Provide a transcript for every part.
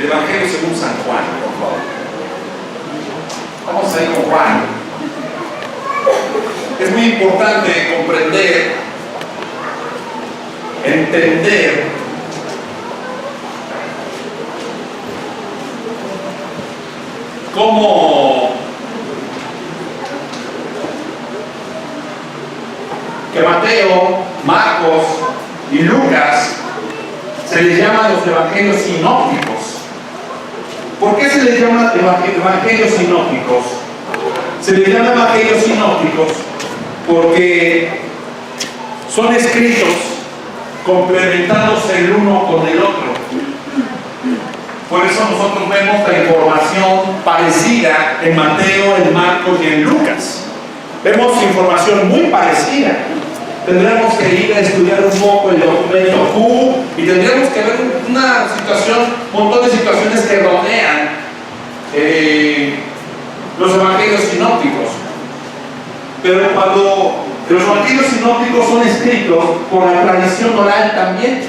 El Evangelio según San Juan, por favor. Vamos a ir con Juan. Es muy importante comprender, entender cómo que Mateo, Marcos y Lucas se les llaman los evangelios sinópticos. ¿Por qué se les llama evangelios sinópticos? Se les llama evangelios sinópticos porque son escritos complementados el uno con el otro. Por eso nosotros vemos la información parecida en Mateo, en Marcos y en Lucas. Vemos información muy parecida. Tendríamos que ir a estudiar un poco el documento Q y tendríamos que ver una situación, un montón de situaciones que rodean los evangelios sinópticos. Pero cuando los evangelios sinópticos son escritos por la tradición oral también,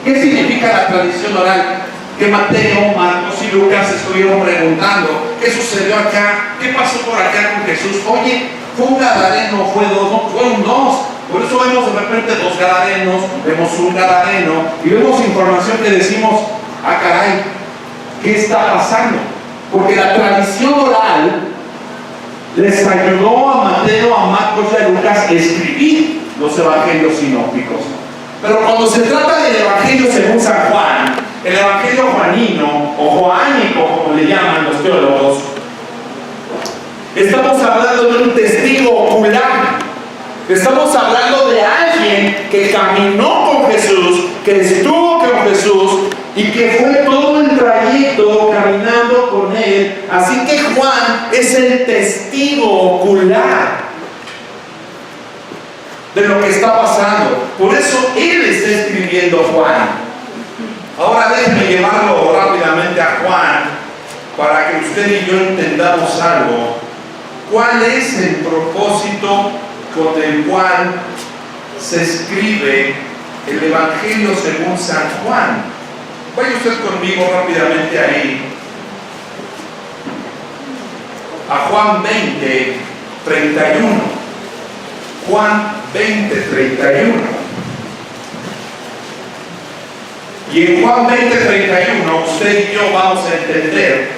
¿qué significa la tradición oral? Que Mateo, Marcos y Lucas estuvieron preguntando ¿qué sucedió acá? ¿Qué pasó por acá con Jesús? Oye, ¿fue un gadareno? ¿Fue dos? No, fueron dos. Por eso vemos de repente dos gadarenos, vemos un gadareno y vemos información que decimos, ah caray, ¿qué está pasando? Porque la tradición oral les ayudó a Mateo, a Marcos y a Lucas a escribir los evangelios sinópticos. Pero cuando se trata del evangelio según San Juan, el evangelio juanino o joánico como le llaman los teólogos, estamos hablando de un testigo ocular. Estamos hablando de alguien que caminó con Jesús, que estuvo con Jesús y que fue todo el trayecto caminando con él. Así que Juan es el testigo ocular de lo que está pasando. Por eso él está escribiendo Juan. Ahora déjenme llevarlo rápidamente a Juan para que usted y yo entendamos algo. ¿Cuál es el propósito con el cual se escribe el Evangelio según San Juan? Vaya usted conmigo rápidamente ahí a Juan 20, 31. Juan 20, 31. Y en Juan 20, 31 usted y yo vamos a entender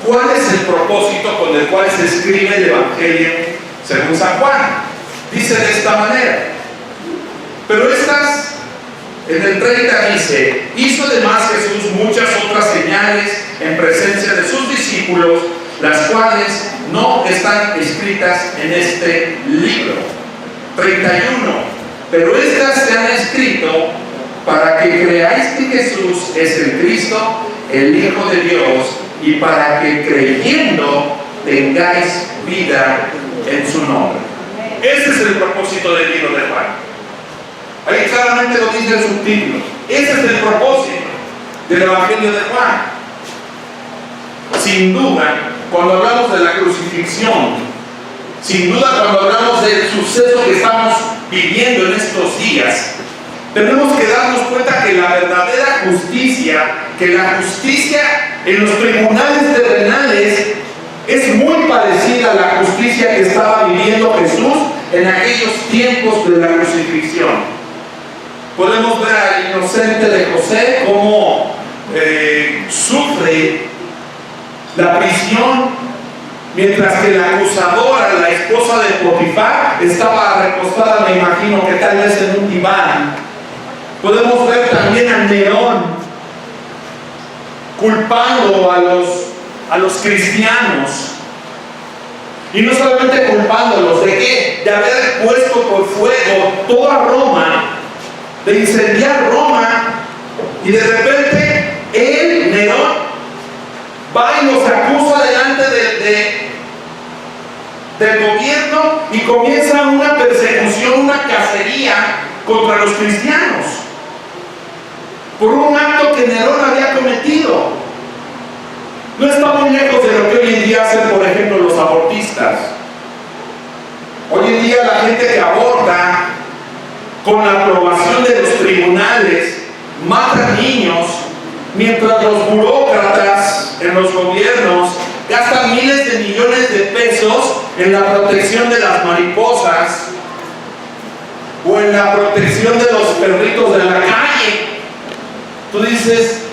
cuál es el propósito con el cual se escribe el Evangelio según San Juan. Dice de esta manera: pero estas, en el 30 dice, hizo además Jesús muchas otras señales en presencia de sus discípulos, las cuales no están escritas en este libro. 31. Pero estas se han escrito para que creáis que Jesús es el Cristo, el Hijo de Dios, y para que creyendo tengáis vida en su nombre. Ese es el propósito del libro de Juan. Ahí claramente lo dice el subtítulo. Ese es el propósito del Evangelio de Juan. Sin duda, cuando hablamos de la crucifixión, sin duda cuando hablamos del suceso que estamos viviendo en estos días, tenemos que darnos cuenta que la verdadera justicia, que la justicia en los tribunales terrenales es muy parecida a la justicia que estaba viviendo Jesús en aquellos tiempos de la crucifixión. Podemos ver al inocente de José cómo sufre la prisión, mientras que la acusadora, la esposa de Potifar, estaba recostada, me imagino que tal vez en un diván. Podemos ver también a Nerón culpando a los cristianos, y no solamente culpándolos, ¿de qué? De haber puesto por fuego toda Roma, de incendiar Roma, y de repente él, Nerón, va y los acusa delante del gobierno y comienza una persecución, una cacería contra los cristianos por un acto que Nerón había cometido. No está muy lejos de lo que hoy en día hacen, por ejemplo, los abortistas. Hoy en día la gente que aborta, con la aprobación de los tribunales, mata niños Mientras los burócratas en los gobiernos gastan miles de millones de pesos en la protección de las mariposas o en la protección de los perritos de la calle, tú dices,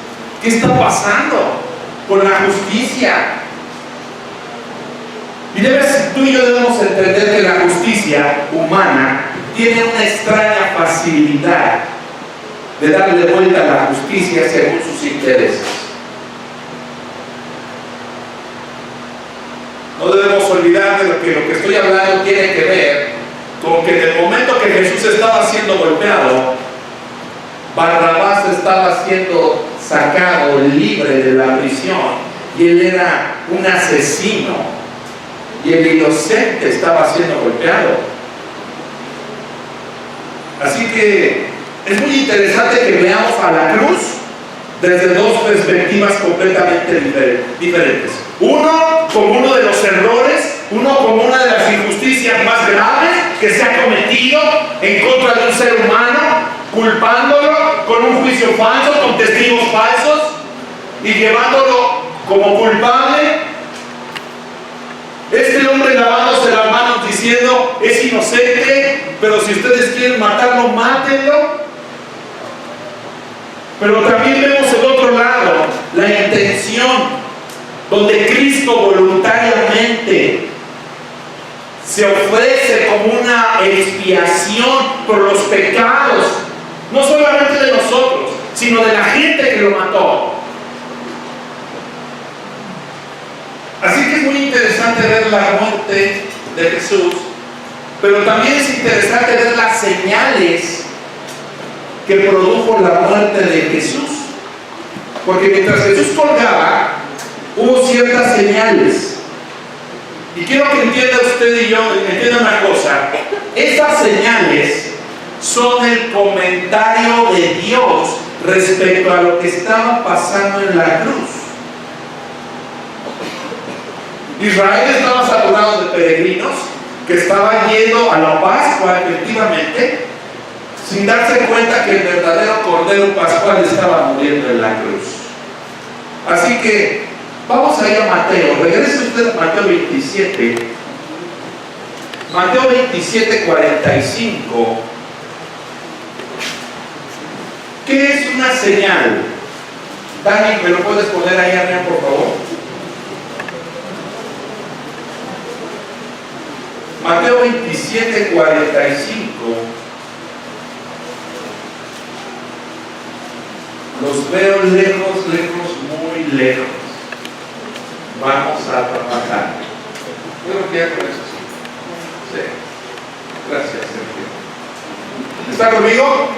¿qué está pasando con la justicia? Y tú y yo debemos entender que la justicia humana tiene una extraña facilidad de darle vuelta a la justicia según sus intereses. No debemos olvidar de lo que estoy hablando tiene que ver con que en el momento que Jesús estaba siendo golpeado, Barrabás estaba siendo sacado libre de la prisión y él era un asesino y el inocente estaba siendo golpeado. Así que es muy interesante que veamos a la cruz desde dos perspectivas completamente diferentes. Uno como uno de los errores, uno como una de las injusticias más graves que se ha cometido en contra de un ser humano, culpándolo con un juicio falso, con testigos falsos y llevándolo como culpable. Este hombre lavándose las manos diciendo, es inocente, pero si ustedes quieren matarlo, mátenlo. Pero también vemos el otro lado, la intención, donde Cristo voluntariamente se ofrece como una expiación por los pecados, no solamente de nosotros, sino de la gente que lo mató. Así que es muy interesante ver la muerte de Jesús, pero también es interesante ver las señales que produjo la muerte de Jesús. Porque mientras Jesús colgaba, hubo ciertas señales. Y quiero que entienda usted y yo, entienda una cosa. Esas señales son el comentario de Dios respecto a lo que estaba pasando en la cruz. Israel estaba saturado de peregrinos que estaban yendo a la Pascua, efectivamente, sin darse cuenta que el verdadero Cordero Pascual estaba muriendo en la cruz. Así que vamos a ir a Mateo. Regrese usted a Mateo 27. Mateo 27, 45. ¿Qué es una señal? Dani, ¿me lo puedes poner ahí arriba, por favor? Mateo 27, 45. Los veo lejos, muy lejos. Vamos a trabajar. Creo que ya con eso sí. Sí. Gracias, Sergio. ¿Está conmigo?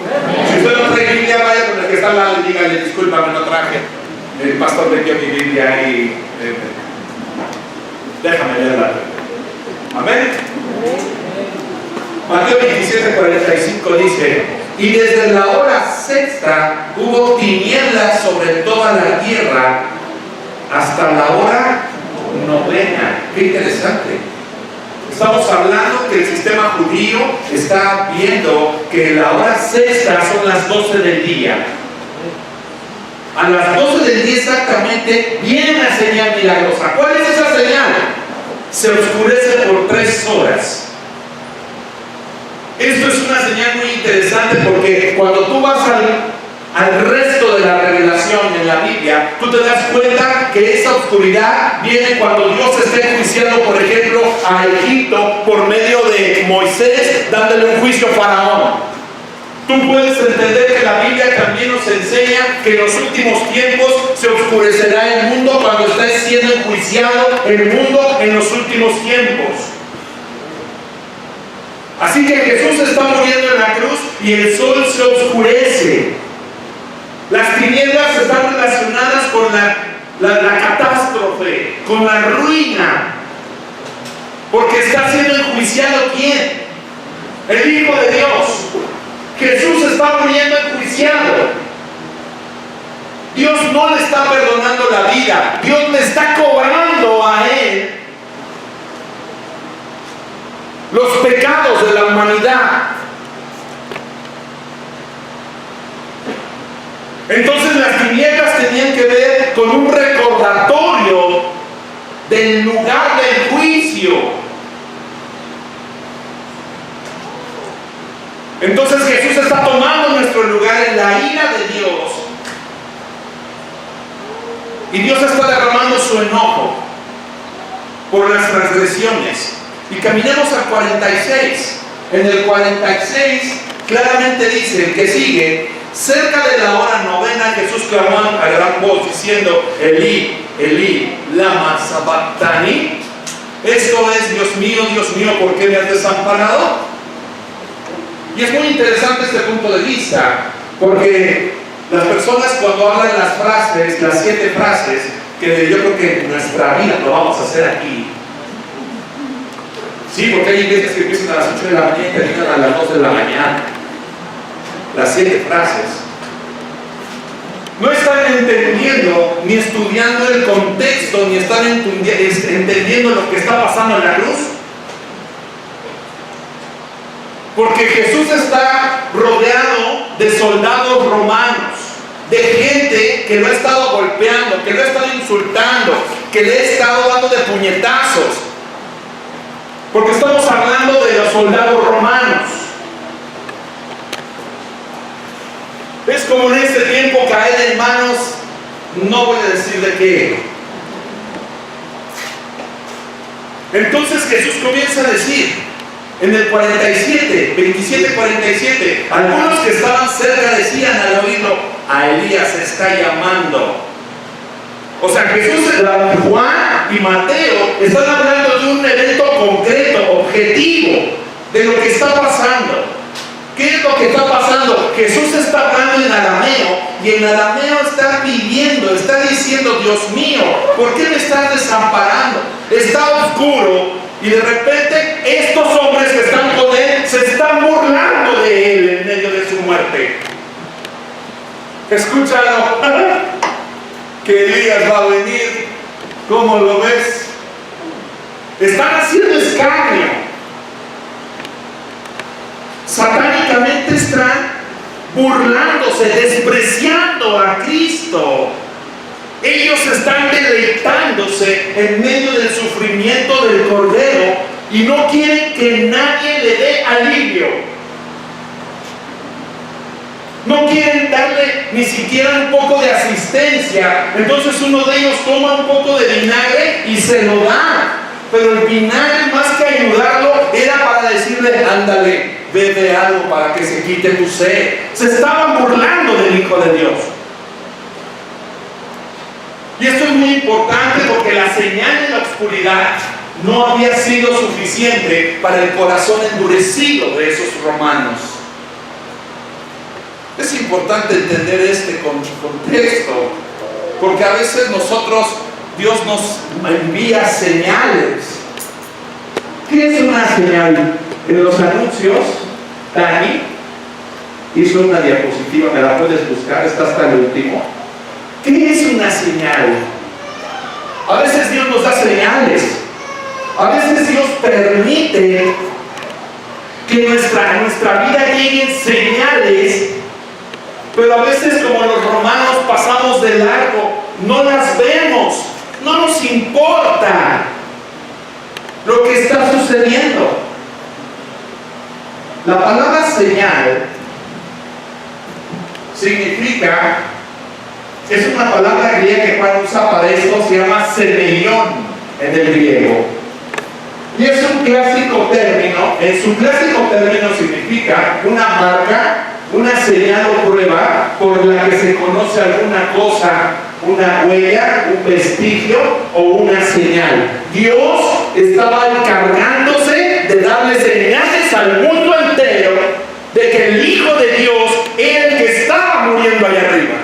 Si usted no trae Biblia, vaya con el que está al lado y dígale, discúlpame, no traje. El pastor me dio mi Biblia y déjame leerla. Amén. Mateo 27, 45 dice: y desde la hora sexta hubo tinieblas sobre toda la tierra hasta la hora novena. Qué interesante. Estamos hablando que el sistema judío está viendo que la hora sexta son las 12 del día. A las 12 del día exactamente viene una señal milagrosa. ¿Cuál es esa señal? Se oscurece por 3 horas. Esto es una señal muy interesante porque cuando tú vas al resto de la revelación en la Biblia, tú te das cuenta que esa oscuridad viene cuando Dios está enjuiciando, por ejemplo, a Egipto por medio de Moisés, dándole un juicio a Faraón. Tú puedes entender que la Biblia también nos enseña que en los últimos tiempos se oscurecerá el mundo cuando esté siendo enjuiciado el mundo en los últimos tiempos. Así que Jesús está muriendo en la cruz y el sol se oscurece. Las tinieblas están relacionadas con la catástrofe, con la ruina. Porque está siendo enjuiciado ¿quién? El Hijo de Dios. Jesús está muriendo enjuiciado. Dios no le está perdonando la vida. Dios le está cobrando a él los pecados de la humanidad. Entonces las tinieblas tenían que ver con un recordatorio del lugar del juicio. Entonces Jesús está tomando nuestro lugar en la ira de Dios. Y Dios está derramando su enojo por las transgresiones. Y caminemos al 46. En el 46 claramente dice, el que sigue: cerca de la hora novena, Jesús clamó a gran voz diciendo: Elí, Elí, lama sabactani. Esto es: Dios mío, ¿por qué me has desamparado? Y es muy interesante este punto de vista, porque las personas, cuando hablan las frases, las 7 frases, que yo creo que en nuestra vida lo vamos a hacer aquí. Sí, porque hay iglesias que empiezan a las 8 de la mañana y terminan a las 2 de la mañana. Las 7 frases. No están entendiendo ni estudiando el contexto, ni están entendiendo lo que está pasando en la cruz. Porque Jesús está rodeado de soldados romanos, de gente que lo ha estado golpeando, que lo ha estado insultando, que le ha estado dando de puñetazos. Porque estamos hablando de los soldados romanos. Es como en este tiempo caer en manos, no voy a decir de qué. Entonces Jesús comienza a decir, en el 47, 27-47, algunos que estaban cerca decían al oírlo: a Elías está llamando. O sea, Jesús, Juan y Mateo están hablando de un evento concreto, objetivo, de lo que está pasando. ¿Qué es lo que está pasando? Jesús está hablando en arameo, y en arameo está pidiendo, está diciendo: Dios mío, ¿por qué me estás desamparando? Está oscuro, y de repente estos hombres que están con él se están burlando de él en medio de su muerte. Escúchalo, que Elías va a venir. ¿Cómo lo ves? Están haciendo escarnio. Satánicamente están burlándose, despreciando a Cristo. Ellos están deleitándose en medio del sufrimiento del Cordero y no quieren que nadie le dé alivio. No quieren darle ni siquiera un poco de asistencia. Entonces uno de ellos toma un poco de vinagre y se lo da. Pero el vinagre, más que ayudarlo, era para decirle: ándale, bebe algo para que se quite tu sed. Se estaban burlando del Hijo de Dios. Y esto es muy importante, porque la señal de la oscuridad no había sido suficiente para el corazón endurecido de esos romanos. Es importante entender este contexto, porque a veces Dios nos envía señales. ¿Qué es una señal? En los anuncios, Dani hizo una diapositiva, me la puedes buscar, está hasta el último. ¿Qué es una señal? A veces Dios nos da señales. A veces Dios permite que nuestra vida lleguen señales, pero a veces, como los romanos, pasamos de largo, no las vemos, no nos importa lo que está sucediendo. La palabra señal significa, es una palabra griega que Juan usa para esto, se llama semeión en el griego. Y es un clásico término. En su clásico término significa una marca, una señal o prueba por la que se conoce alguna cosa, una huella, un vestigio o una señal. Dios estaba encargándose de darle señales al mundo entero de que el Hijo de Dios era el que estaba muriendo allá arriba.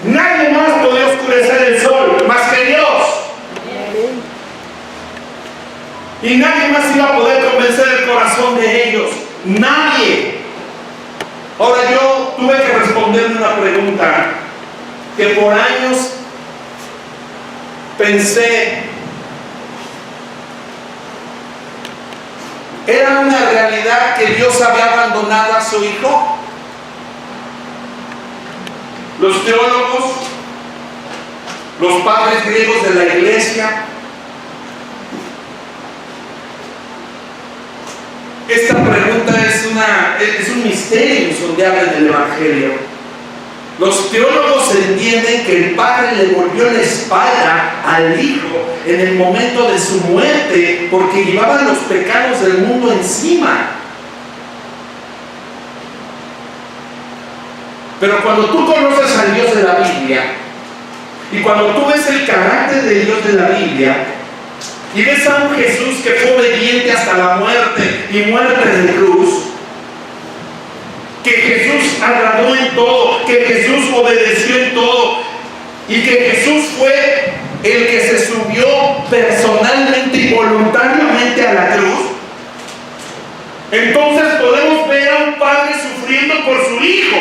Nadie más podía oscurecer el sol más que Dios. Y nadie más iba a poder convencer el corazón de ellos. Nadie. Ahora, yo tuve que responderme una pregunta que por años pensé. ¿Era una realidad que Dios había abandonado a su Hijo? los teólogos, los padres griegos de la iglesia. Esta pregunta es un misterio insondable del Evangelio. Los teólogos entienden que el Padre le volvió la espalda al Hijo en el momento de su muerte porque llevaba los pecados del mundo encima. Pero cuando tú conoces al Dios de la Biblia y cuando tú ves el carácter de Dios de la Biblia y ves a un Jesús que fue obediente hasta la muerte y muerte de cruz, que Jesús agradó en todo, que Jesús obedeció en todo y que Jesús fue el que se subió personalmente y voluntariamente a la cruz, entonces podemos ver a un padre sufriendo por su hijo.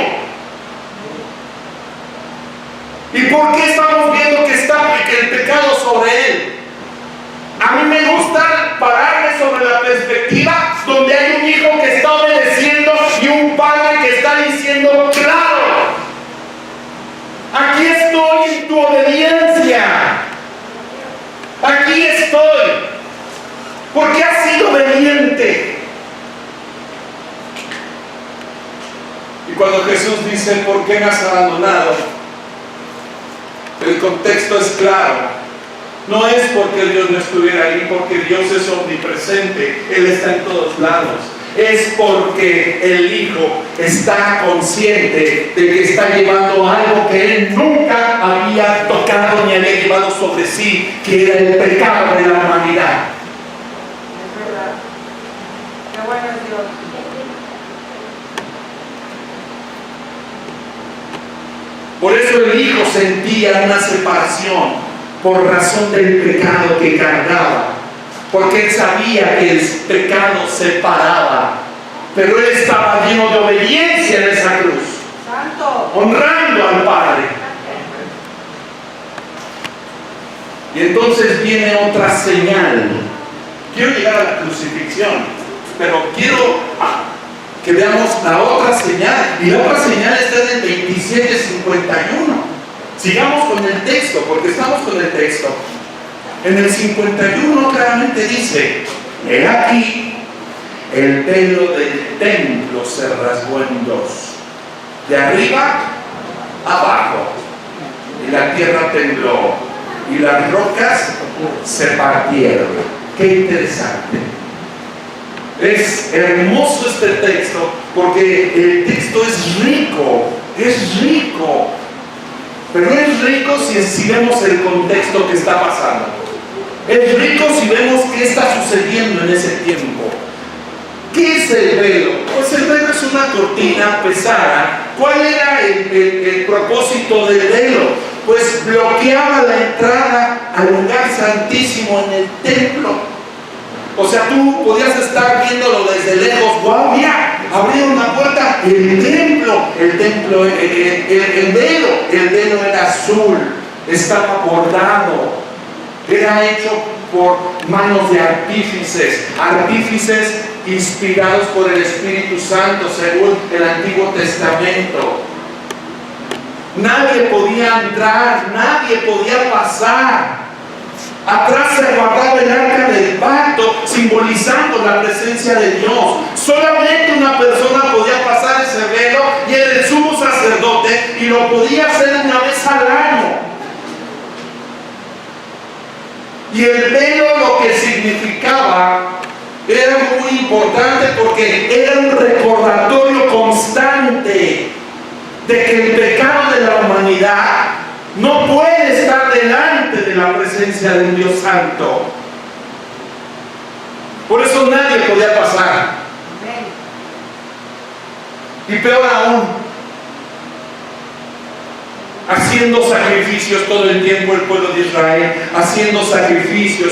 ¿Y por qué estamos viendo que está el pecado sobre él? A mí me gusta pararme sobre la perspectiva donde hay un hijo que está obedeciendo y un padre que está diciendo: claro, aquí estoy en tu obediencia, aquí estoy, porque has sido obediente. Y cuando Jesús dice: ¿por qué me has abandonado?, el contexto es claro. No es porque Dios no estuviera ahí, porque Dios es omnipresente, Él está en todos lados. Es porque el Hijo está consciente de que está llevando algo que Él nunca había tocado ni había llevado sobre sí, que era el pecado de la humanidad. Es verdad. Qué bueno es Dios. Por eso el Hijo sentía una separación por razón del pecado que cargaba, porque Él sabía que el pecado separaba, pero Él estaba lleno de obediencia en esa cruz, Santo, honrando al Padre. Y entonces viene otra señal. Quiero llegar a la crucifixión, pero quiero que veamos la otra señal, y la otra señal está en el 27:51. Sigamos con el texto, porque estamos con el texto. En el 51 claramente dice: he aquí, el velo del templo se rasgó en dos, de arriba abajo, y la tierra tembló, y las rocas se partieron. Qué interesante. Es hermoso este texto, porque el texto es rico, pero no es rico si vemos el contexto que está pasando. Es rico si vemos qué está sucediendo en ese tiempo. ¿Qué es el velo? Pues el velo es una cortina pesada. ¿Cuál era el propósito del velo? Pues bloqueaba la entrada al lugar santísimo en el templo. O sea, tú podías estar viéndolo desde lejos. ¡Wow! Mira, abrieron una puerta. El velo era azul, estaba bordado, era hecho por manos de artífices inspirados por el Espíritu Santo, según el Antiguo Testamento. Nadie podía entrar, nadie podía pasar. Atrás se guardaba el arca del pacto, simbolizando la presencia de Dios. Solamente una persona podía pasar ese velo, y era el sumo sacerdote, y lo podía hacer una vez al año. Y el velo lo que significaba era muy importante, porque era un recordatorio constante de que el pecado de la humanidad no puede estar delante de la presencia de un Dios santo. Por eso nadie podía pasar. Y peor aún, haciendo sacrificios todo el tiempo el pueblo de Israel, haciendo sacrificios,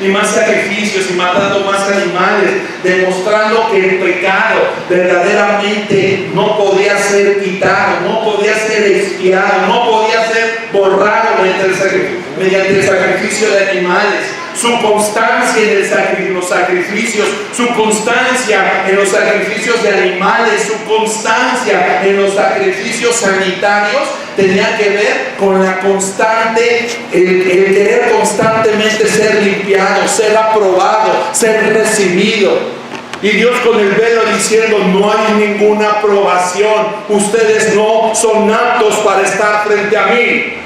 y más sacrificios, y matando más animales, demostrando que el pecado verdaderamente no podía ser quitado, no podía ser expiado, no podía ser borrado mediante el sacrificio de animales, su constancia en los sacrificios, su constancia en los sacrificios de animales, su constancia en los sacrificios sanitarios, tenía que ver con la constante, el querer constantemente ser limpiado, ser aprobado, ser recibido. Y Dios con el velo diciendo: no hay ninguna aprobación, ustedes no son aptos para estar frente a mí.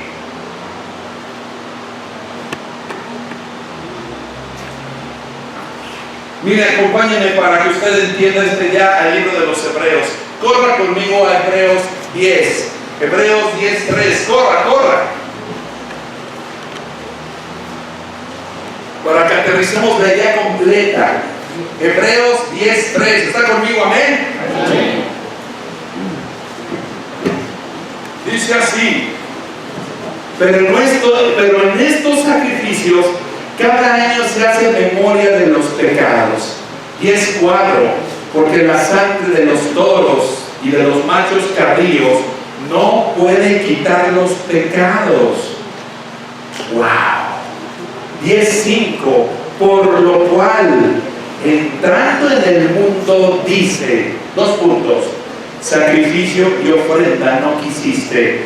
Mire, acompáñenme para que usted entienda ya el libro de los Hebreos. Corra conmigo a Hebreos 10. Hebreos 10:3. Corra. Para que aterricemos la idea completa. Hebreos 10:3. ¿Está conmigo? Amén. Amén. Dice así: pero en estos sacrificios cada año se hace memoria de los pecados. 10:4. Porque la sangre de los toros y de los machos cabríos no puede quitar los pecados. ¡Wow! 10:5. Por lo cual, entrando en el mundo, dice, 2 puntos: sacrificio y ofrenda no quisiste,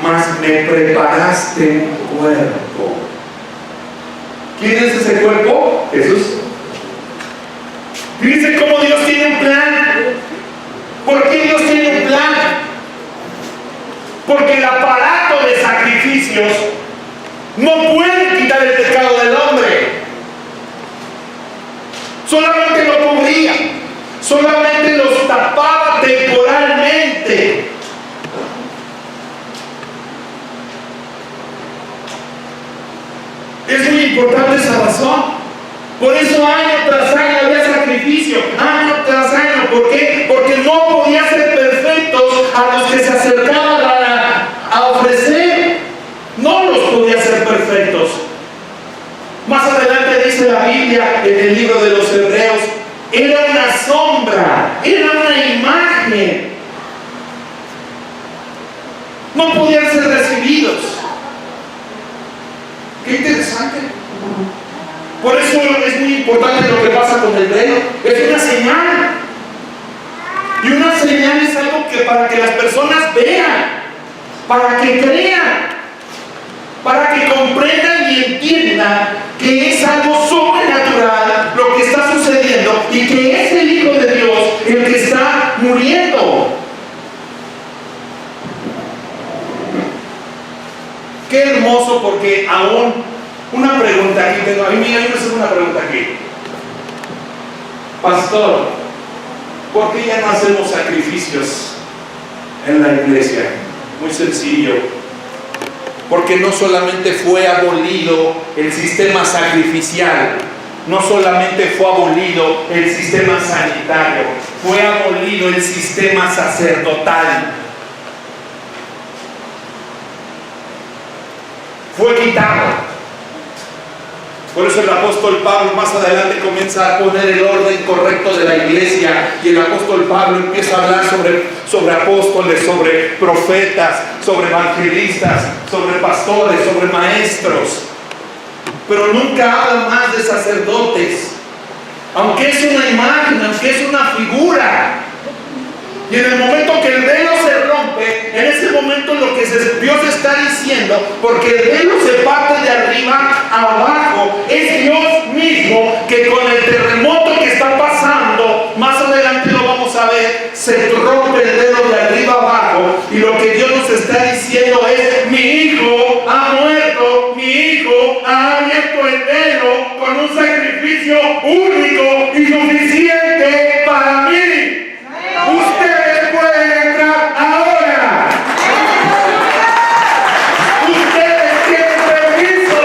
mas me preparaste un cuerpo. ¿Quién es ese cuerpo? Jesús. Dice cómo Dios tiene un plan. ¿Por qué Dios tiene un plan? Porque el aparato de sacrificios no puede quitar el pecado del hombre. Solamente lo cubría, solamente los tapaba temporalmente. Es muy importante esa razón. Por eso año tras año había sacrificio, año tras año. ¿Por qué? Porque no podía ser perfectos a los que se acercaban a ofrecer. No los podía ser perfectos. Más adelante dice la Biblia en el libro de los Hebreos: era una sombra, era una imagen. No podían ser recibidos. Qué interesante. Por eso es muy importante lo que pasa con el velo. Es una señal. Y una señal es algo que para que las personas vean, para que crean, para que comprendan y entiendan que es algo sobrenatural lo que está sucediendo y que es el Hijo de Dios el que está muriendo. Qué hermoso, porque aún una pregunta aquí tengo. A mí me hace una pregunta aquí. Pastor, ¿por qué ya no hacemos sacrificios en la iglesia? Muy sencillo. Porque no solamente fue abolido el sistema sacrificial, no solamente fue abolido el sistema sanitario, fue abolido el sistema sacerdotal. Fue quitado. Por eso el apóstol Pablo más adelante comienza a poner el orden correcto de la iglesia, y el apóstol Pablo empieza a hablar sobre apóstoles, sobre profetas, sobre evangelistas, sobre pastores, sobre maestros, pero nunca habla más de sacerdotes, aunque es una imagen, aunque es una figura. Y en el momento que el velo se rompe, en ese momento lo que Dios está diciendo, porque el velo se parte de arriba a abajo, es Dios mismo que con el terremoto que está pasando, más adelante lo vamos a ver, se rompe el velo de arriba a abajo, y lo que Dios nos está diciendo es: mi hijo ha muerto, mi hijo ha abierto el velo con un sacrificio único y suficiente para mí. Ustedes pueden entrar ahora. Ustedes tienen permiso.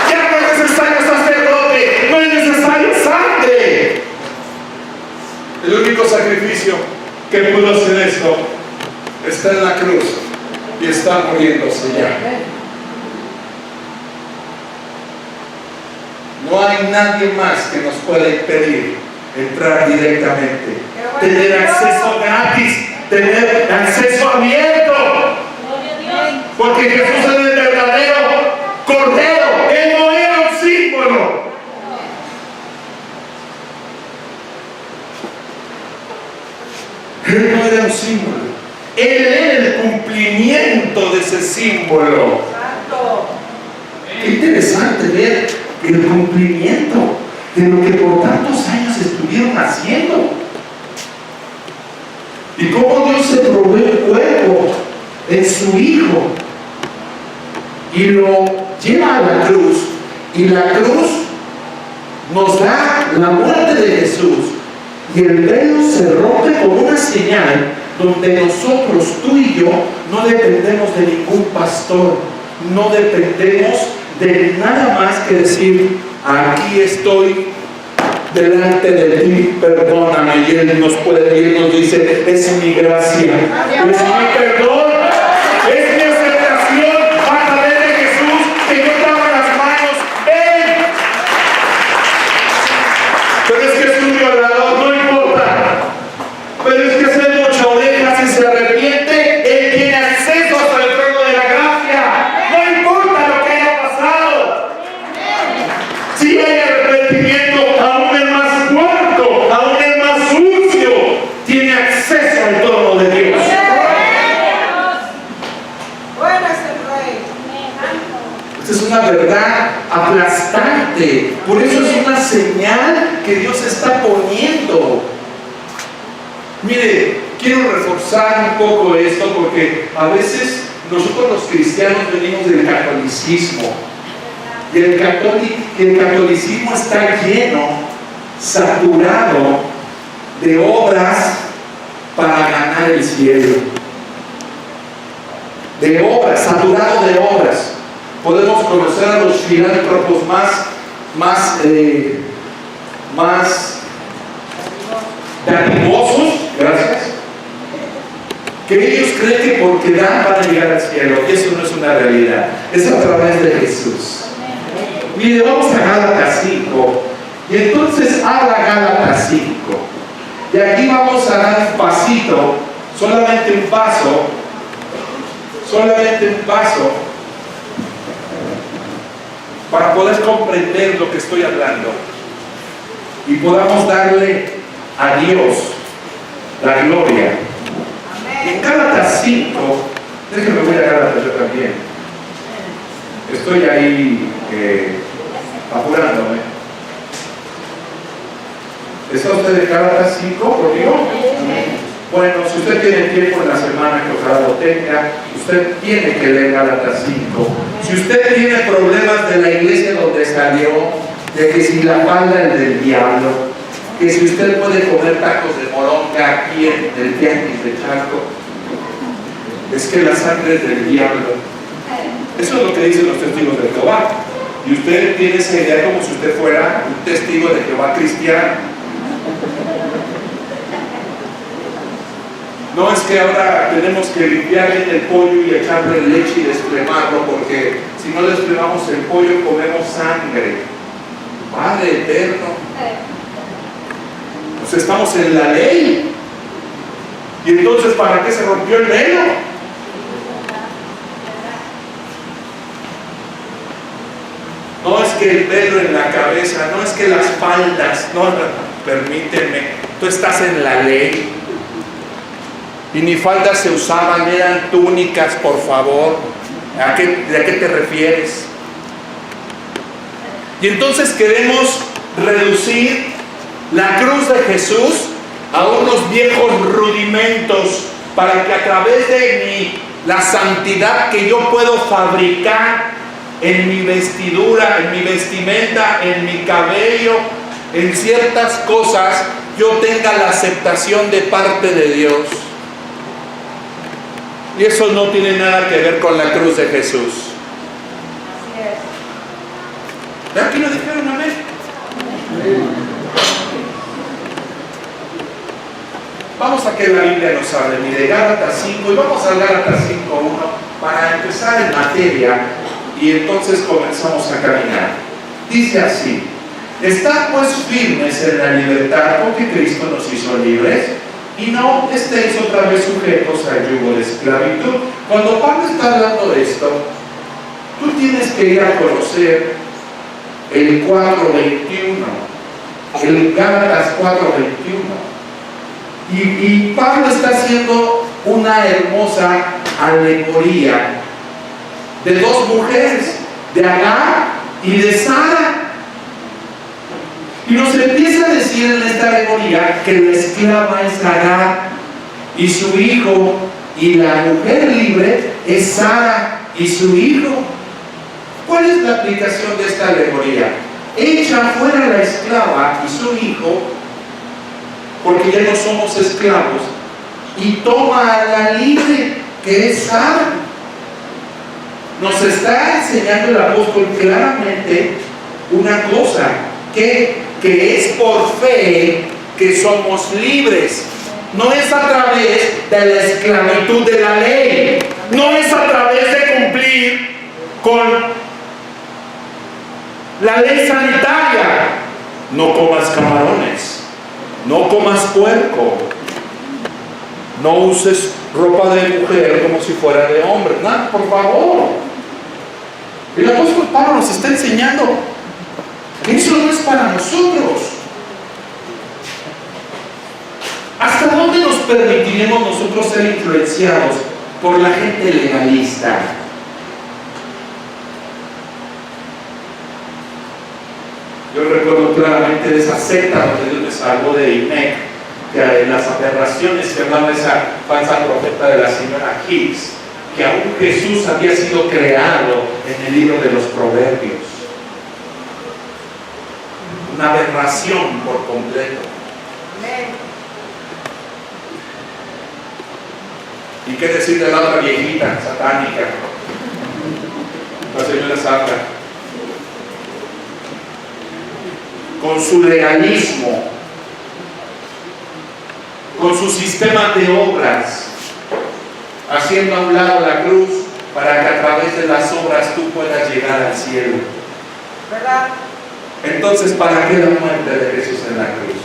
Ya no es necesario sacerdote, no es necesario sangre. El único sacrificio que pudo hacer esto está en la cruz y está muriéndose ya. No hay nadie más que nos pueda impedir entrar directamente, tener acceso gratis, tener acceso abierto. Porque Jesús es el verdadero Cordero. Él no era un símbolo. Él no era un símbolo. Él era el cumplimiento de ese símbolo. Qué interesante ver el cumplimiento de lo que por tantos años estuvieron haciendo. Y cómo Dios se provee el cuerpo en su Hijo y lo lleva a la cruz. Y la cruz nos da la muerte de Jesús. Y el velo se rompe como una señal donde nosotros, tú y yo, no dependemos de ningún pastor, no dependemos de nada más que decir: aquí estoy delante de ti, perdóname. Y Él nos puede ir, nos dice: es mi gracia, es mi perdón, es mi aceptación a través de Jesús, que yo te abro las manos. ¡Ven! Pero es que es un violador, no importa. Pero es que hace mucha oveja, si se arrepiente, Él tiene acceso hasta el trono de la gracia. No importa lo que haya pasado. Si hay arrepentimiento, aún el más cuarto, aún el más sucio, tiene acceso al trono de Dios. Esta es una verdad aplastante. Por eso es una señal que Dios está poniendo. Mire, quiero reforzar un poco esto, porque a veces nosotros los cristianos venimos del catolicismo. Y el catolicismo está lleno, saturado de obras para ganar el cielo. De obras, saturado de obras. Podemos conocer a los filántropos más dadivosos, gracias, que ellos creen que porque dan van a llegar al cielo. Y eso no es una realidad, es a través de Jesús. Mire, vamos a Gálatas 5, y entonces habla Gálatas 5, y aquí vamos a dar un pasito, solamente un paso, para poder comprender lo que estoy hablando y podamos darle a Dios la gloria. En Gálatas 5, déjenme voy a Gálatas yo también. Estoy ahí apurándome. ¿Está usted en Gálatas 5 conmigo? Bueno, si usted tiene tiempo en la semana, que ojalá lo tenga, usted tiene que leer Gálatas 5. Si usted tiene problemas de la iglesia donde salió, de que si la falda es del diablo, que si usted puede comer tacos de moronga aquí en el tianguis de Charco, es que la sangre es del diablo. Eso es lo que dicen los testigos de Jehová. Y usted tiene esa idea como si usted fuera un testigo de Jehová cristiano. No es que ahora tenemos que limpiar bien el pollo y echarle leche y desplemarlo, porque si no desplemamos el pollo comemos sangre. Padre eterno. Pues estamos en la ley. Y entonces, ¿para qué se rompió el velo? No es que el velo en la cabeza, no es que las faldas, no, permíteme, tú estás en la ley. Y ni faldas se usaban, eran túnicas, por favor. ¿De a qué te refieres? Y entonces queremos reducir la cruz de Jesús a unos viejos rudimentos, para que a través de la santidad que yo puedo fabricar en mi vestidura, en mi vestimenta, en mi cabello, en ciertas cosas, yo tenga la aceptación de parte de Dios. Y eso no tiene nada que ver con la cruz de Jesús. ¿Aquí lo dijeron? Amén. Vamos a que la Biblia nos hable. Mire, Gálatas 5, y vamos a Gálatas 5:1 para empezar en materia, y entonces comenzamos a caminar. Dice así: estad pues firmes en la libertad con que Cristo nos hizo libres, y no estéis otra vez sujetos al yugo de esclavitud. Cuando Pablo está hablando de esto, tú tienes que ir a conocer el 4:21, el Gálatas 4:21. Y Pablo está haciendo una hermosa alegoría de dos mujeres, de Agar y de Sara. Y nos empieza a decir en esta alegoría que la esclava es Agar y su hijo, y la mujer libre es Sara y su hijo. ¿Cuál es la aplicación de esta alegoría? Echa fuera la esclava y su hijo, porque ya no somos esclavos, y toma a la libre, que es Sara. Nos está enseñando el apóstol claramente una cosa, que es por fe que somos libres. No es a través de la esclavitud de la ley, no es a través de cumplir con la ley sanitaria. No comas camarones, no comas puerco, no uses ropa de mujer como si fuera de hombre. No, por favor. El apóstol Pablo nos está enseñando que eso no es para nosotros. ¿Hasta dónde nos permitiremos nosotros ser influenciados por la gente legalista? Yo recuerdo claramente de esa secta donde Dios me salvó de IMEC, que de las aberraciones que hablaba esa falsa profeta de la señora Hicks, que aún Jesús había sido creado en el libro de los Proverbios. Una aberración por completo. ¿Y qué decir de la otra viejita satánica? La señora Santa. Con su legalismo, con su sistema de obras, haciendo a un lado la cruz para que a través de las obras tú puedas llegar al cielo. ¿Verdad? Entonces, ¿para qué la muerte de Jesús en la cruz?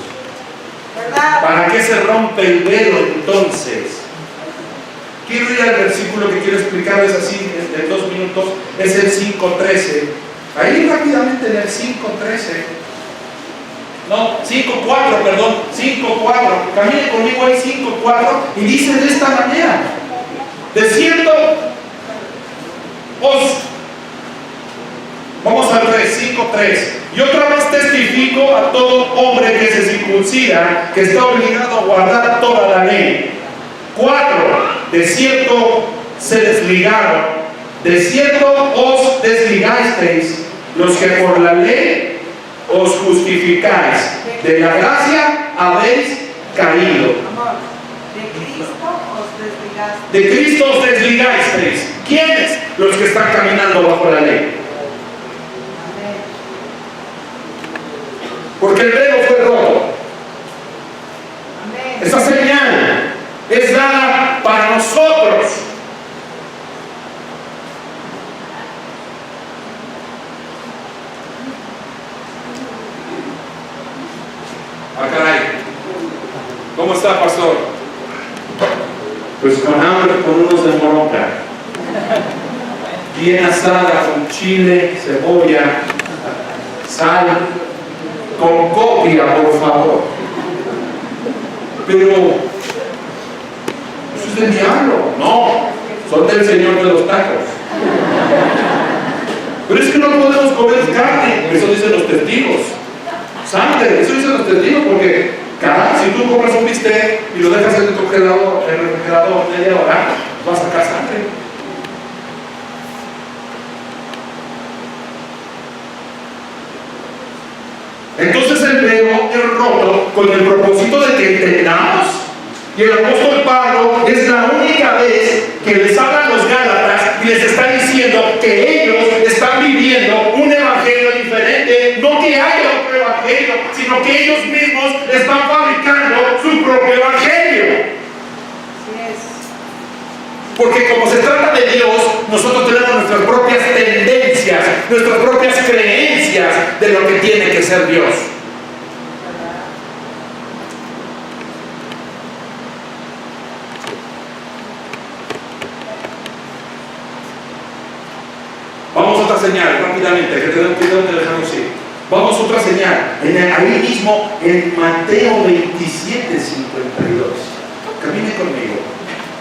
¿Verdad? ¿Para qué se rompe el velo entonces? Quiero ir al versículo que quiero explicarles así en 2 minutos, es el 5:13. Ahí rápidamente en el 5:13. No, 5:4, perdón, 5:4. Camine conmigo ahí, 5:4, y dice de esta manera: de cierto vamos al 5:3. Y otra vez testifico a todo hombre que se circuncida, que está obligado a guardar toda la ley. 4. De cierto se desligaron, de cierto os desligasteis, los que por la ley os justificáis, de la gracia habéis caído. Amor, de Cristo os desligaste. De Cristo os desligasteis. ¿Quiénes? Los que están caminando bajo la ley. Amén. Porque el velo fue roto. Amén. Esa señal es dada para nosotros. Ah, caray. ¿Cómo está, pastor? Pues con hambre, con unos de moronga. Bien asada, con chile, cebolla, sal, con copia, por favor. Pero eso es del diablo. No, son del Señor de los tacos. Pero es que no podemos comer carne, eso dicen los testigos. Sangre, eso dicen los testigos, porque caray, si tú compras un bistec y lo dejas en el refrigerador media hora, vas a sacar sangre. Entonces el velo es roto con el propósito de que entendamos. Y el apóstol Pablo es la única vez que les habla a los Gálatas y les está diciendo que ellos están viviendo un evangelio diferente, no que haya otro evangelio, sino que ellos mismos están fabricando su propio evangelio. Así es. Porque como se trata de Dios, nosotros tenemos nuestras propias tendencias, nuestras propias creencias de lo que tiene que ser Dios. señal, rápidamente, que tenemos que dejarnos ir. Vamos a otra señal. Ahí mismo, en Mateo 27, 52. Camine conmigo.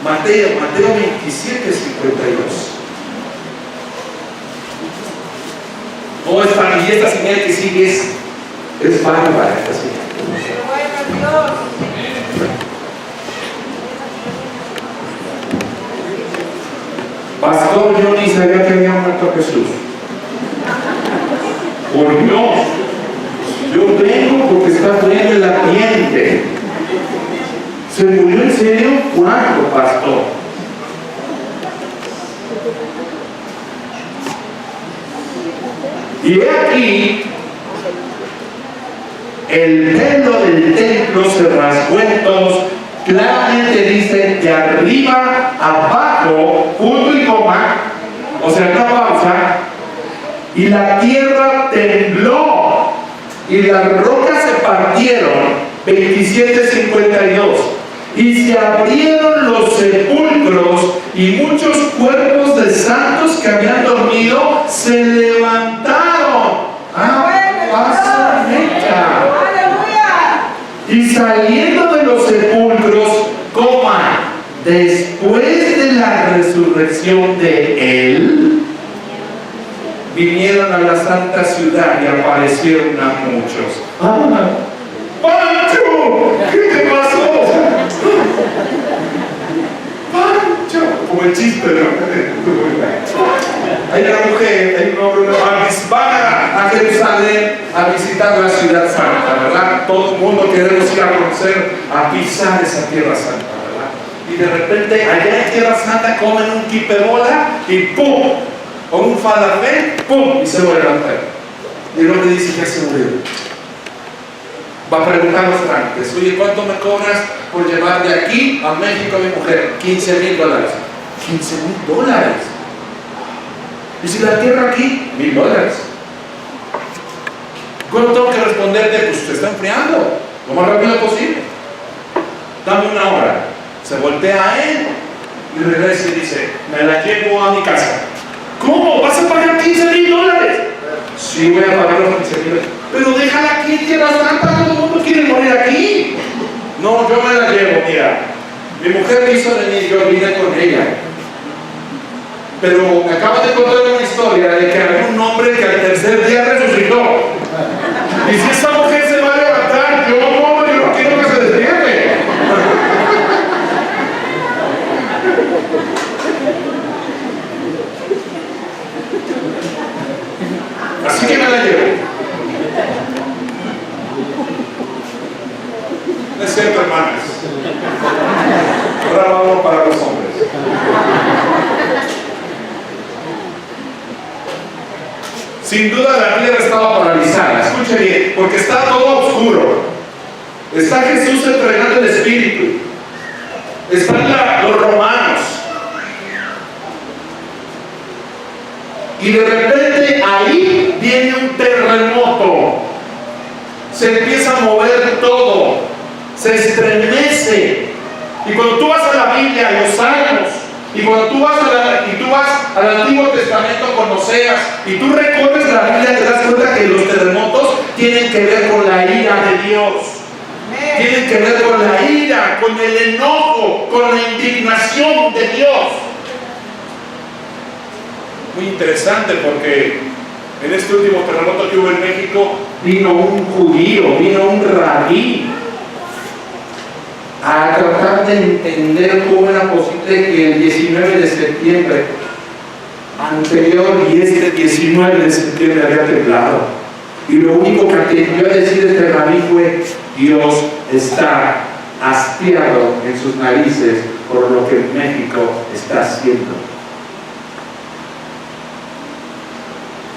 Mateo 27, 52. No es para mí, esta señal que sigue es bárbara, esta señal. Pastor, yo ni sabía que había muerto Jesús. Por Dios, yo vengo porque está frío el ambiente. ¿Se murió en serio? ¿Cuándo, pastor? Y aquí, el velo del templo se rasgó en dos. Claramente dice de arriba, abajo, punto y coma, o sea, no pausa, y la tierra tembló, y las rocas se partieron, 27:52, y se abrieron los sepulcros, y muchos cuerpos de santos que habían dormido se levantaron. ¡Pasa mecha! Y saliendo de los sepulcros, después de la resurrección de él, vinieron a la santa ciudad y aparecieron a muchos. ¡Pancho! ¿Qué te pasó? ¡Pancho! Como el chiste, ¿no? Hay una mujer, hay un hombre, van a Jerusalén a visitar la ciudad santa, ¿verdad? Todo el mundo queremos ir a conocer, a pisar esa tierra santa, ¿verdad? Y de repente allá en tierra santa comen un quipebola y ¡pum! O un falafel, ¡pum! Y se vuelve a levantar. Y el hombre dice, ya se murió. Va a preguntar a los trámites, oye, ¿cuánto me cobras por llevar de aquí a México a mi mujer? $15,000. $15,000. Y si la tierra aquí, $1,000. ¿Cuándo tengo que responderte? Pues usted está enfriando, lo más rápido posible. Dame una hora. Se voltea a él y regresa y dice, me la llevo a mi casa. ¿Cómo? ¿Vas a pagar $15,000? Sí, voy a pagar los $15,000. Pero déjala aquí en Tierra Santa, todo el mundo quiere morir aquí. No, yo me la llevo, mira. Mi mujer quiso venir, yo vine con ella. Pero me acaba de contar una historia de que había un hombre que al tercer día resucitó. Y si esa mujer se va a levantar, yo no quiero que se despierte. Así que me la llevo. No es cierto, hermanas. Ahora vamos para los hombres. Sin duda la tierra estaba paralizada, escuche bien, porque está todo oscuro. Está Jesús entregando el Espíritu. Están los romanos. Y de repente ahí viene un terremoto. Se empieza a mover todo. Se estremece. Y cuando tú vas a la Biblia, a los Salmos, y cuando tú vas al Antiguo Testamento con Oseas, y tú recorres la Biblia, te das cuenta que los terremotos tienen que ver con la ira de Dios. Tienen que ver con la ira, con el enojo, con la indignación de Dios. Muy interesante porque en este último terremoto que hubo en México, vino un judío, vino un rabí a tratar de entender cómo era posible que el 19 de septiembre anterior y este 19 de septiembre había temblado. Y lo único que atendió a decir este rabí fue: Dios está hastiado en sus narices por lo que México está haciendo.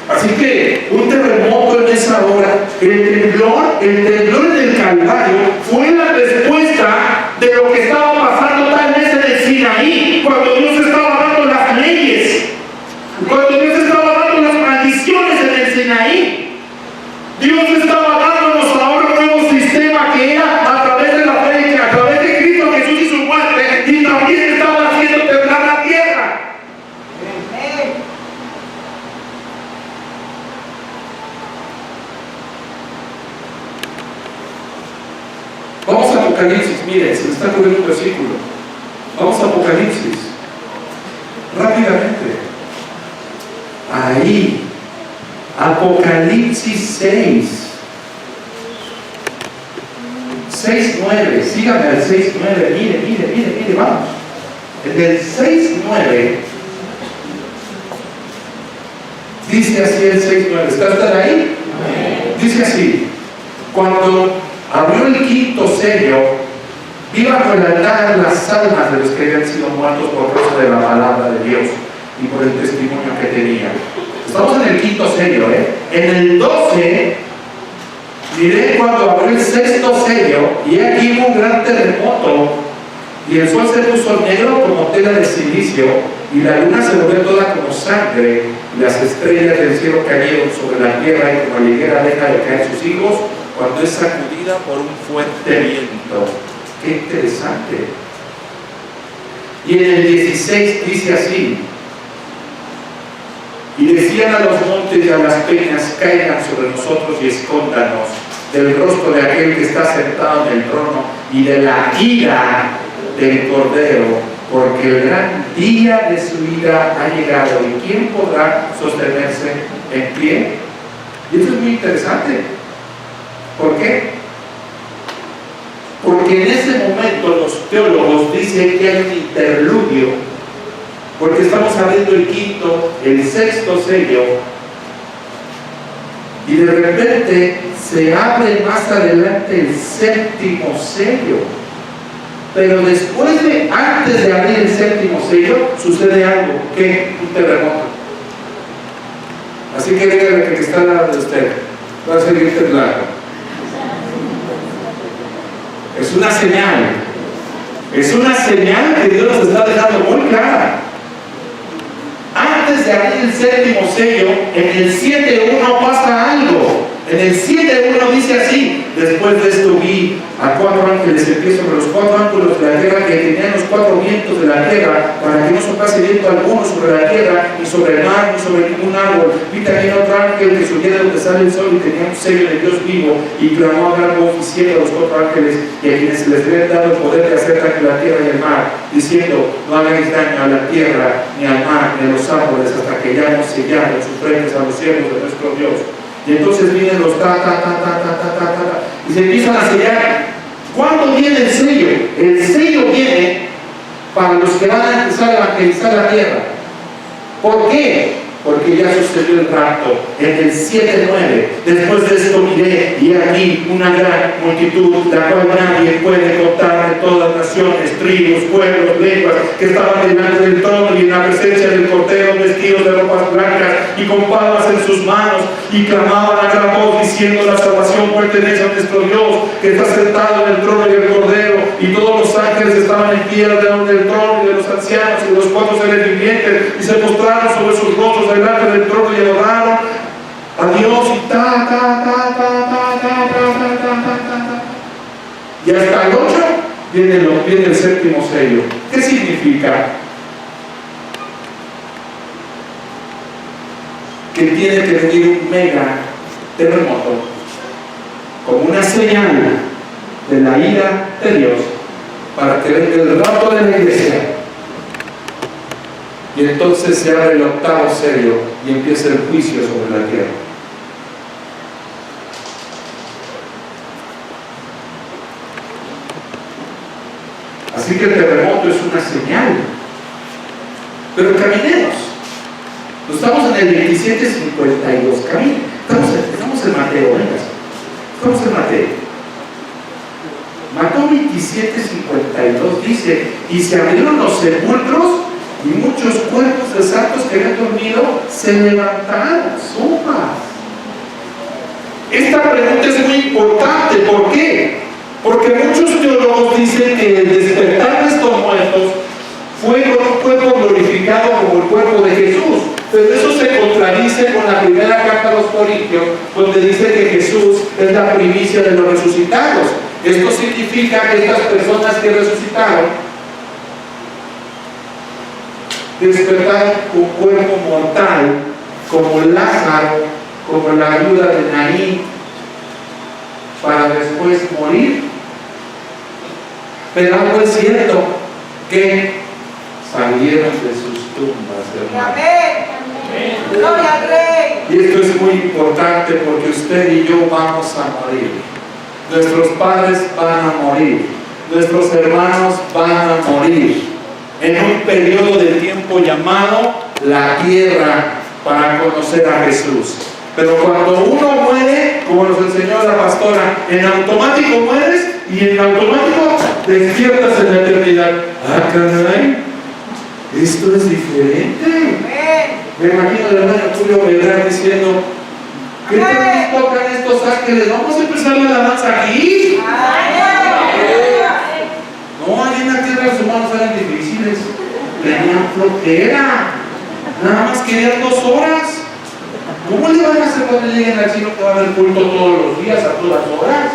Así que un terremoto en esa hora, el temblor en el Calvario fue la respuesta de lo que estaba pasando tal vez en el Sinaí, cuando Dios estaba dando las leyes, cuando Dios estaba dando las maldiciones en el Sinaí. Dios estaba dándonos ahora un nuevo sistema que era a través de la fe, a través de Cristo Jesús y su muerte, y también estaba haciendo temblar la tierra. Miren, se me está ocurriendo un versículo. Vamos a Apocalipsis. Rápidamente. Ahí. Apocalipsis 6. 6:9. Síganme al 6:9. Mire, vamos. En el 6:9 dice así el 6:9. ¿Están ahí? Dice así: cuando abrió el quinto sello, vi bajo el altar las almas de los que habían sido muertos por causa de la palabra de Dios y por el testimonio que tenían. Estamos en el quinto sello, En el 12, miré cuando abrió el sexto sello, y aquí hubo un gran terremoto, y el sol se puso negro como tela de silicio, y la luna se volvió toda como sangre, y las estrellas del cielo cayeron sobre la tierra, y como la higuera deja de caer sus higos cuando es sacudida por un fuerte viento. ¡Qué interesante! Y en el 16 dice así: y decían a los montes y a las peñas, caigan sobre nosotros y escóndanos del rostro de aquel que está sentado en el trono y de la ira del Cordero, porque el gran día de su ira ha llegado, y ¿quién podrá sostenerse en pie? Y esto es muy interesante. ¿Por qué? Porque en ese momento los teólogos dicen que hay un interludio, porque estamos abriendo el quinto, el sexto sello, y de repente se abre más adelante el séptimo sello. Pero antes de abrir el séptimo sello, sucede algo. ¿Qué? Un terremoto. Así que dígale que está al lado de usted: va a seguir temblando. Es una señal. Es una señal que Dios nos está dejando muy clara. Antes de abrir el séptimo sello, en el 7:1 pasa algo. En el 7:1 dice así: después de esto vi a 4 ángeles en pie sobre los 4 ángulos de la tierra, que tenían los 4 vientos de la tierra, para que no soplase viento alguno sobre la tierra, ni sobre el mar, ni sobre ningún árbol. Vi también otro ángel que subía de donde sale el sol, y tenía un sello de Dios vivo, y clamó a gran voz diciendo a los 4 ángeles, y a quienes se les había dado el poder de hacer daño a la tierra y al mar, diciendo: no hagáis daño a la tierra, ni al mar, ni a los árboles, hasta que hayamos sellado sus frentes a los cielos de nuestro Dios. Y entonces vienen los y se empiezan a sellar. ¿Cuándo viene el sello? El sello viene para los que van a empezar a evangelizar la tierra. ¿Por qué? Porque ya sucedió el rapto. En el 7:9, después de esto miré, y aquí una gran multitud, la cual nadie puede contar, de todas naciones, tribus, pueblos, lenguas, que estaban delante del trono y en la presencia del Cordero, vestidos de ropas blancas y con palmas en sus manos, y clamaban a gran voz diciendo: la salvación pertenece a nuestro Dios, que está sentado en el trono y el Cordero. Y todos los ángeles estaban en pie delante del trono, y de los ancianos y de los 4 seres vivientes, y se postraron sobre sus rostros delante del trono y adoraron a Dios. Y hasta el 8 viene el séptimo sello. ¿Qué significa? Que tiene que venir un mega terremoto como una señal de la ira de Dios, para que venga el rapto de la iglesia. Y entonces se abre el 8º sello y empieza el juicio sobre la tierra. Así que el terremoto es una señal. Pero caminemos. Estamos en el 27:52. Camine. Estamos en Mateo, venga. Estamos en Mateo. Mateo 27:52 dice: y se abrieron los sepulcros, y muchos cuerpos de santos que habían dormido se levantaron. ¡Suma! Esta pregunta es muy importante. ¿Por qué? Porque muchos teólogos dicen que el despertar de estos muertos fue con un cuerpo glorificado como el cuerpo de Jesús. Pero eso se contradice con la primera carta a los Corintios, donde dice que Jesús es la primicia de los resucitados. Esto significa que estas personas que resucitaron despertaron un cuerpo mortal, como Lázaro, como la viuda de Naín, para después morir Pero algo es cierto, que salieron de sus tumbas, hermano. Amén. Gloria al Rey. Y esto es muy importante porque usted y yo vamos a morir. Nuestros padres van a morir. Nuestros hermanos van a morir. En un periodo de tiempo llamado la tierra para conocer a Jesús. Pero cuando uno muere, como nos enseñó la pastora, en automático mueres y en automático despiertas en la eternidad. Ah, caray, esto es diferente. Amén. Me imagino al hermano Julio Beltrán diciendo, ¿qué tal tocan estos ángeles? Vamos a empezar la alabanza aquí. No, ahí en la tierra los humanos eran difíciles. Tenían flojera. Nada más querían 2 horas. ¿Cómo le van a hacer cuando lleguen al cielo que va a haber culto todos los días, a todas horas?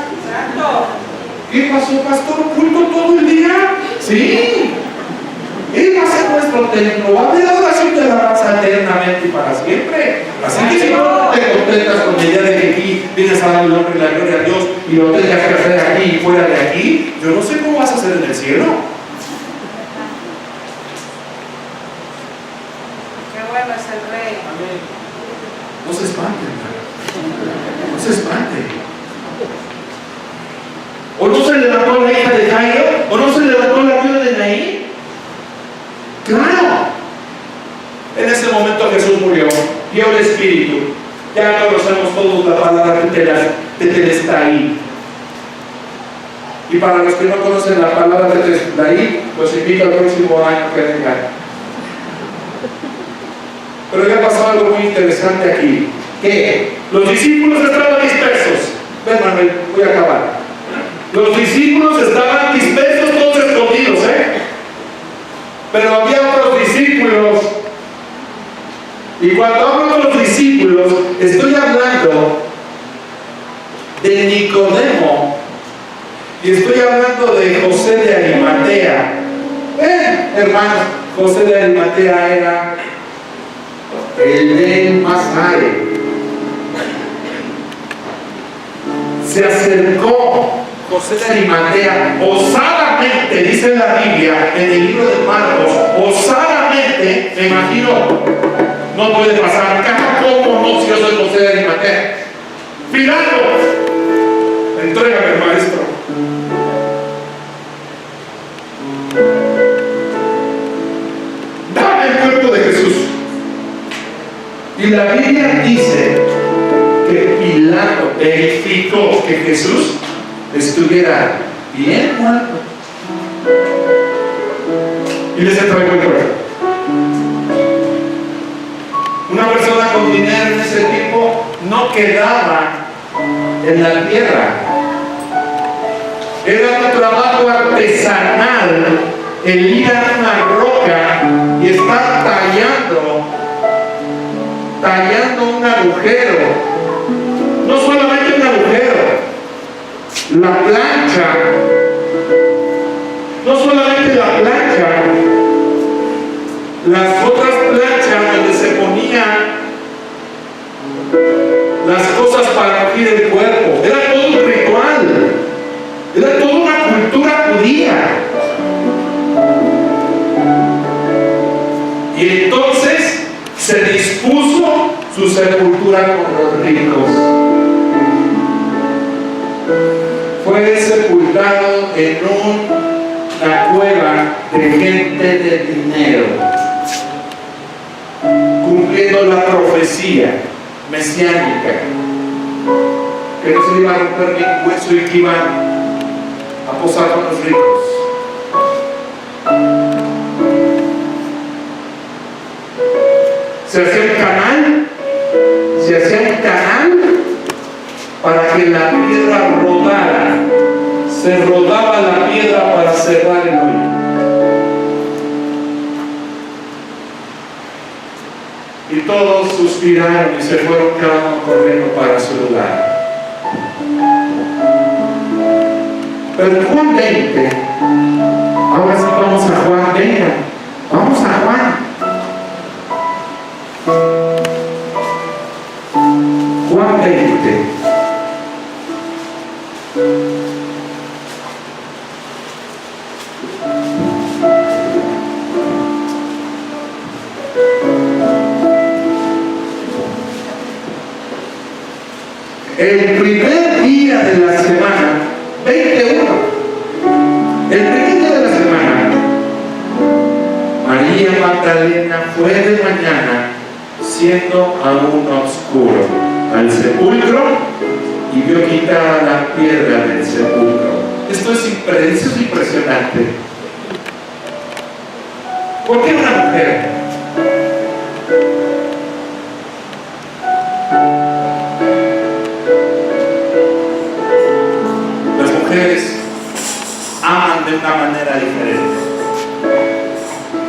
¿Qué pasó, pastor? ¿Culto todo el día? Sí. Él va a ser nuestro templo. Va a haber adoración de alabanza eternamente y para siempre. Así que si no te contentas con la idea de que aquí vienes a dar el honor y la gloria a Dios y lo tengas que hacer aquí y fuera de aquí, yo no sé cómo vas a hacer en el cielo. Qué bueno es el Rey. No se espante, hermano. No se espante. ¿O no se levantó la hija de Jairo? ¿O no se levantó la viuda de Naín? ¡Claro! En ese momento Jesús murió, dio el Espíritu. Ya conocemos todos la palabra tetelestai. Y para los que no conocen la palabra tetelestai, los invito al próximo año que vengan. Pero ya pasó algo muy interesante aquí. Que los discípulos estaban dispersos. Ven, Manuel, voy a acabar. Los discípulos estaban dispersos, todos escondidos, pero había otros discípulos. Y cuando hablo de los discípulos, estoy hablando de Nicodemo y estoy hablando de José de Arimatea. Hermanos, José de Arimatea era el del Masare. Se acercó José de Arimatea osadamente, dice la Biblia en el libro de Marcos, osadamente, me imagino, no puede pasar acá, ¿cómo no? Si yo soy José de Arimatea. Pilato, entrégame, maestro. Dame el cuerpo de Jesús. Y la Biblia dice que Pilato verificó que Jesús estuviera bien muerto y les entregó el cuerpo. Una persona con dinero en ese tiempo no quedaba en la tierra. Era un trabajo artesanal el ir a una roca y estar tallando un agujero. No solamente un agujero, la plancha, no solamente la plancha, las otras planchas donde se ponían las cosas para ungir el cuerpo. Era todo un ritual, era toda una cultura judía. Y entonces se dispuso su sepultura con los ricos. Fue sepultado en una cueva de gente de dinero, cumpliendo la profecía mesiánica, que no se iba a romper ningún hueso y que iban a posar con los ricos. Se hacía un canal para que la piedra rodara. Se rodaba la piedra para cerrar el hoyo. Y todos suspiraron y se fueron cada uno corriendo para su lugar. Pero Juan 20, ahora sí vamos a Juan, venga, vamos a Juan. Juan 20. el primer día de la semana, 21, el primer día de la semana, María Magdalena fue de mañana, siendo aún oscuro, al sepulcro y vio quitada la piedra del sepulcro. Esto es impresionante. ¿Por qué una mujer? Las mujeres aman de una manera diferente.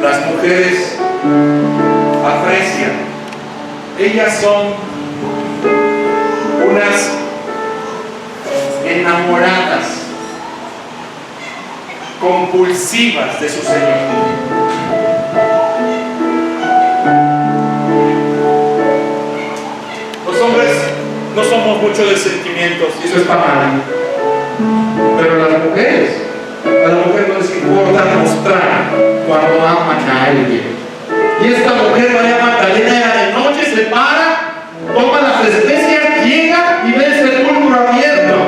Las mujeres aprecian. Ellas son unas enamoradas, compulsivas de su Señor. Los hombres no somos mucho de sentimientos, y eso está mal. Pero las mujeres, a la mujer no les importa mostrar cuando aman a alguien. Y esta mujer, María Magdalena, era de noche, se para, toma las especias, llega y ve el sepulcro abierto.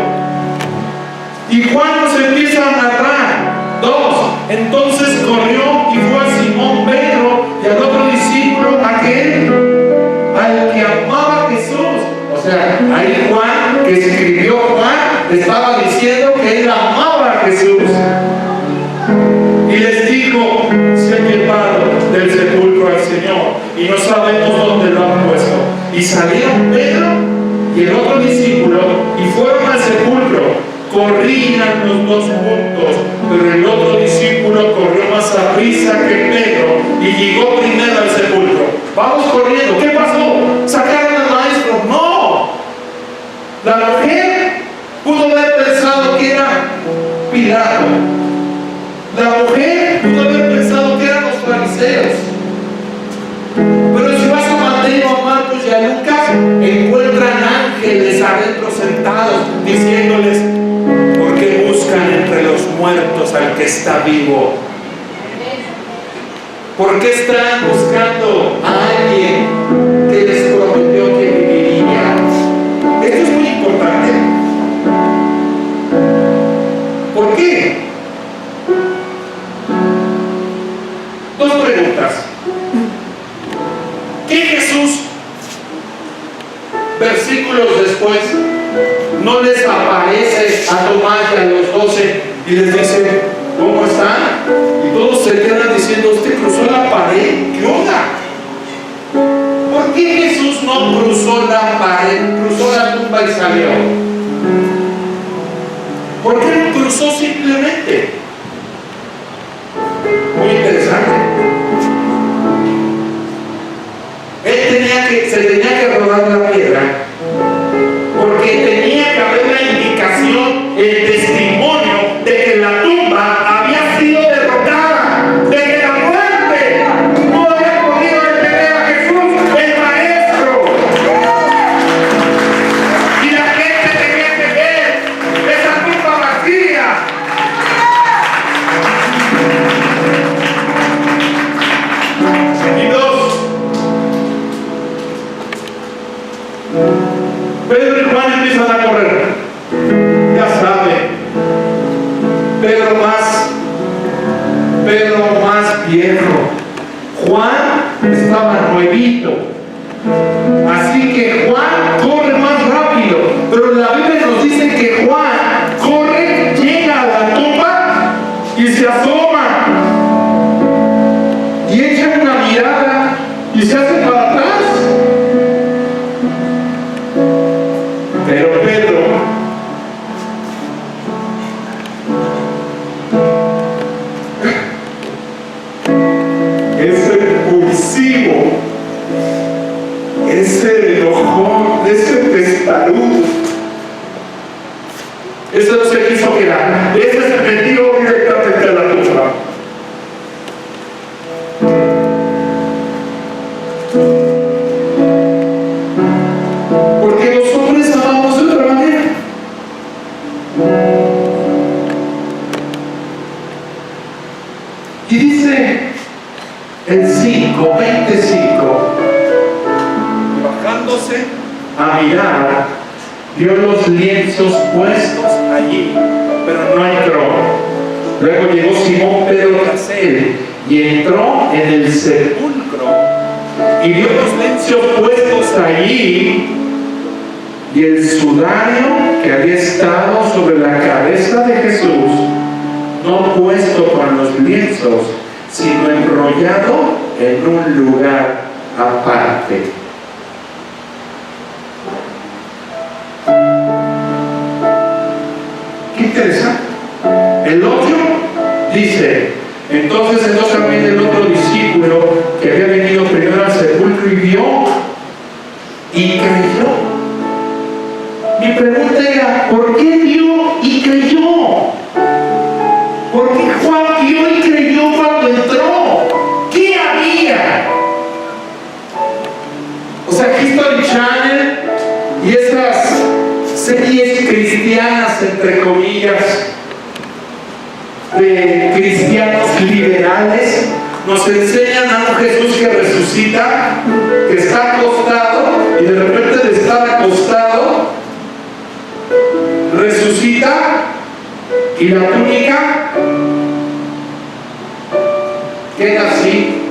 Y cuando se empieza a narrar, 2, entonces corrió y fue a Simón Pedro y al otro discípulo, aquel al que amaba a Jesús. O sea, ahí Juan, que escribió Juan, estaba diciendo que él amaba a Jesús. Y les dijo: se han llevado del sepulcro al Señor y no sabemos dónde lo han puesto. Y salieron Pedro y el otro discípulo y fueron al sepulcro. Corrían los dos juntos, pero el otro discípulo corrió más a prisa que Pedro y llegó primero al sepulcro. Vamos corriendo. ¿Qué pasó? ¿Sacaron al maestro? No. La mujer pudo haber pensado que era Pilato. La mujer pudo haber pensado que eran los fariseos. Pero si vas a Mateo, a Marcos y a Lucas, encuentran ángeles adentro sentados diciéndoles: ¿por qué buscan entre los muertos al que está vivo? ¿Por qué están buscando a alguien que les prometió que viviría? Esto es muy importante. ¿Por qué? 2 preguntas. ¿Qué Jesús, versículos después, no les aparece a Tomás y a los 12 y les dice: ¿cómo están? Y todos se quedan diciendo: ¿usted cruzó la pared? ¿Qué onda? ¿Por qué Jesús no cruzó la pared, cruzó la tumba y salió? ¿Por qué no cruzó simplemente? Muy interesante. Se tenía que rodar la piedra porque tenía que haber la indicación, el testimonio de que la tumba había sido derrotada, de que la muerte no había podido detener a Jesús, el Maestro. Y la gente tenía que ver esa tumba vacía. Y 2, Pedro y Juan empiezan a correr. Ya saben, Pedro más viejo. Juan estaba nuevito. Así que Juan corre más rápido. Pero la Biblia nos dice que Juan corre, llega a la tumba y se asoma. Y echa una mirada y se hace para atrás. Pero Pedro ese impulsivo, ese enojón, ese testarudo, ese no se quiso quedar, ese se metió directamente a la tumba. Porque los hombres amamos de otra manera. Y dice el 5:25, bajándose a mirar, vio los lienzos puestos allí, pero no entró. Luego llegó Simón Pedro tras él y entró en el sepulcro y vio los lienzos puestos allí y el sudario que había estado sobre la cabeza de Jesús, no puesto con los lienzos, sino enrollado en un lugar aparte. Qué interesante. El 8 dice: entonces entró también el otro discípulo que había venido primero al sepulcro y vio y creyó. Mi pregunta era: ¿por qué vio y creyó? ¿Por qué Juan vio y creyó cuando entró? ¿Qué había? O sea, History Channel y estas series cristianas, entre comillas, de cristianos liberales, nos enseñan a un Jesús que resucita, que está acostado y de repente de estar acostado resucita y la túnica queda así,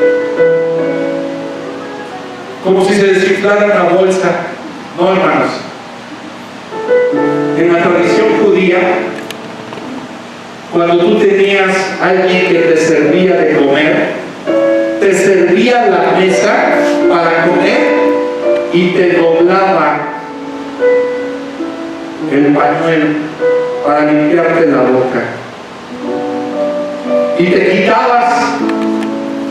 como si se desinflara una bolsa. No, hermanos. En la tradición judía, cuando tú tenías a alguien que te servía de comer, te servía la mesa para comer y te doblaba el pañuelo para limpiarte la boca y te quitabas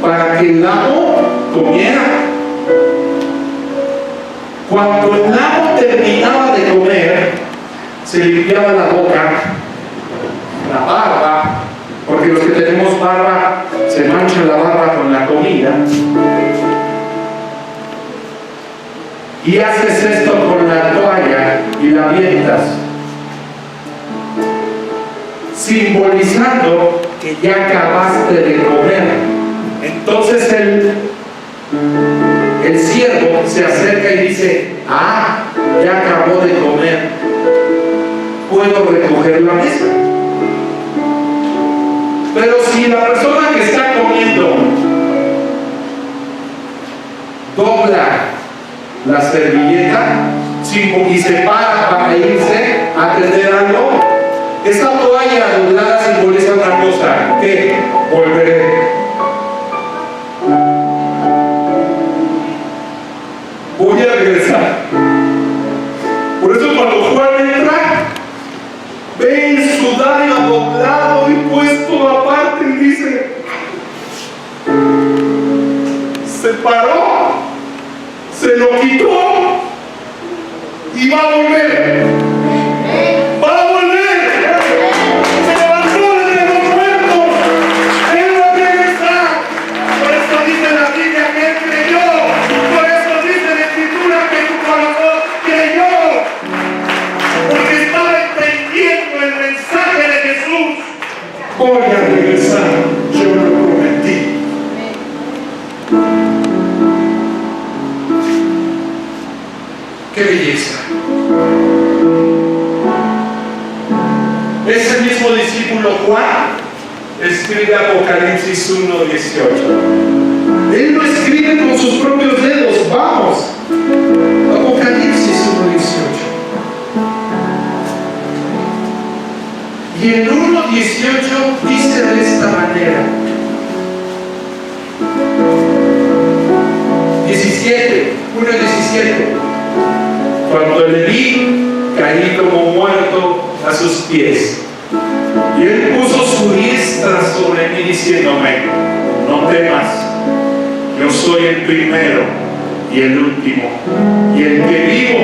para que el amo comiera. Cuando el amo terminaba de comer, se limpiaba la boca, la barba, porque los que tenemos barba se mancha la barba con la comida, y haces esto con la toalla y la avientas, simbolizando que ya acabaste de comer. Entonces el siervo se acerca y dice: ah, ya acabó de comer, puedo recoger la mesa. Pero si la persona que está comiendo dobla la servilleta y se para irse a atender algo, esa toalla doblada simboliza una cosa: que volveré. Voy a regresar. Por eso cuando Juan entra, ve el sudario doblado y puesto aparte y dice: se paró, se lo quitó y va a volver. Va a volver. Se levantó desde los muertos. Él va a regresar. Por eso dice la Biblia que él creyó. Por eso dice la Escritura que tu corazón creyó. Porque estaba entendiendo el mensaje de Jesús. Voy a regresar, yo lo prometí. ¡Qué belleza! Ese mismo discípulo Juan escribe Apocalipsis 1:18. Él lo escribe con sus propios dedos. Vamos, Apocalipsis 1:18. Y en 1:18 dice de esta manera: 1:17. Cuando le vi, caí como muerto a sus pies. Y él puso su diestra sobre mí diciéndome: no temas, yo soy el primero y el último, y el que vivo